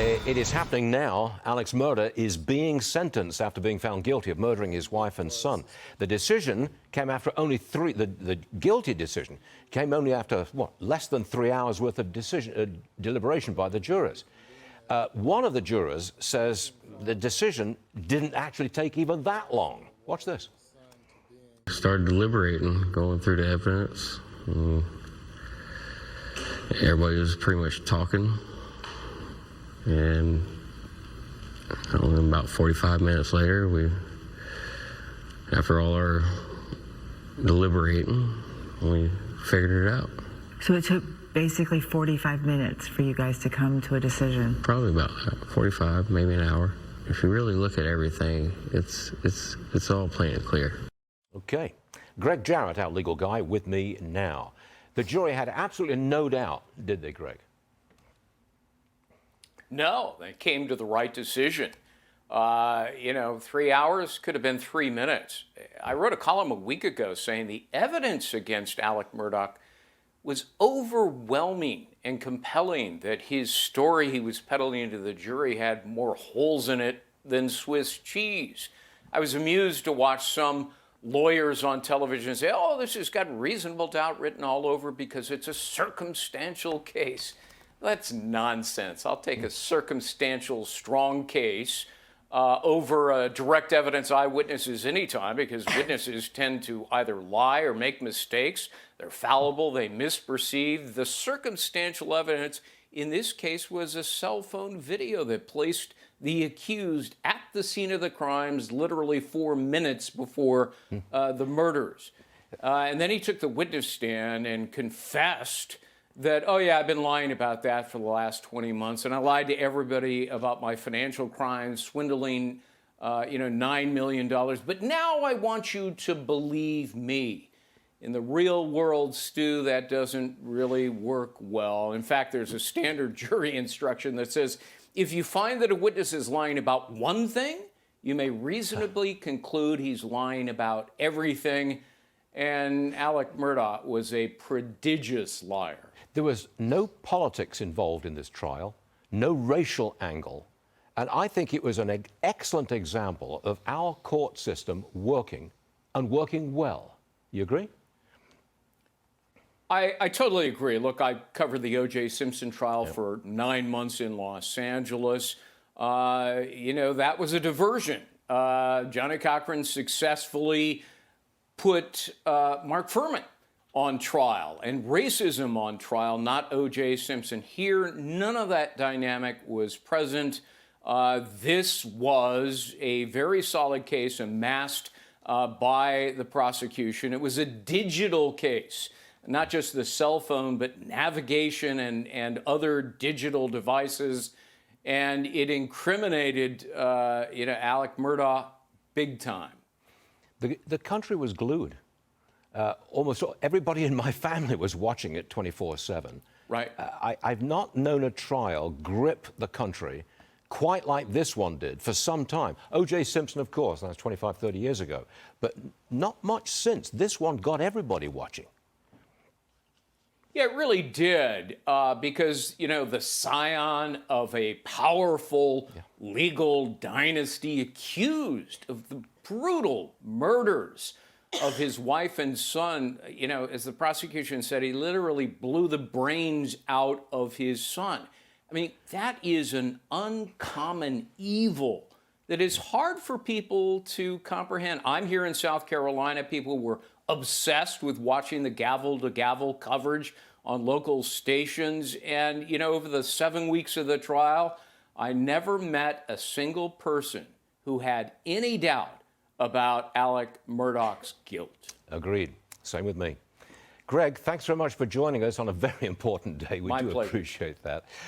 It is happening now. Alex Murdaugh is being sentenced after being found guilty of murdering his wife and son. The decision came after only the guilty decision came only after, what, less than 3 hours worth of deliberation by the jurors. One of the jurors says the decision didn't actually take even that long. Watch this. Started deliberating, going through the evidence. Everybody was pretty much talking. And about 45 minutes later, after all our deliberating, we figured it out. So it took basically 45 minutes for you guys to come to a decision? Probably about 45, maybe an hour. If you really look at everything, it's all plain and clear. Okay. Gregg Jarrett, our legal guy, with me now. The jury had absolutely no doubt, did they, Greg? No, they came to the right decision. 3 hours could have been 3 minutes. I wrote a column a week ago saying the evidence against Alex Murdaugh was overwhelming and compelling, that his story he was peddling to the jury had more holes in it than Swiss cheese. I was amused to watch some lawyers on television say, oh, this has got reasonable doubt written all over because it's a circumstantial case. That's nonsense. I'll take a circumstantial strong case over direct evidence eyewitnesses anytime, because witnesses tend to either lie or make mistakes. They're fallible. They misperceive. The circumstantial evidence in this case was a cell phone video that placed the accused at the scene of the crimes literally 4 minutes before the murders. And then he took the witness stand and confessed that, oh yeah, I've been lying about that for the last 20 months, and I lied to everybody about my financial crimes, swindling, $9 million. But now I want you to believe me. In the real world, Stu, that doesn't really work well. In fact, there's a standard jury instruction that says, if you find that a witness is lying about one thing, you may reasonably conclude he's lying about everything. And Alex Murdaugh was a prodigious liar. There was no politics involved in this trial, no racial angle, and I think it was an excellent example of our court system working, and working well. You agree? I totally agree. Look, I covered the O.J. Simpson trial for 9 months in Los Angeles. That was a diversion. Johnny Cochran successfully put Mark Furman on trial and racism on trial, not O.J. Simpson. Here, none of that dynamic was present. This was a very solid case amassed by the prosecution. It was a digital case, not just the cell phone, but navigation and other digital devices. And it incriminated, Alex Murdaugh big time. The country was glued. Almost everybody in my family was watching it 24/7. Right. I've not known a trial grip the country quite like this one did for some time. O.J. Simpson, of course, that's 25, 30 years ago. But not much since. This one got everybody watching. Yeah, it really did, because, the scion of a powerful legal dynasty accused of the brutal murders of his wife and son, as the prosecution said, he literally blew the brains out of his son. I mean, that is an uncommon evil that is hard for people to comprehend. I'm here in South Carolina. People were obsessed with watching the gavel-to-gavel coverage on local stations. And, over the 7 weeks of the trial, I never met a single person who had any doubt about Alex Murdaugh's guilt. Agreed. Same with me. Greg, thanks very much for joining us on a very important day. We My do pleasure. appreciate that.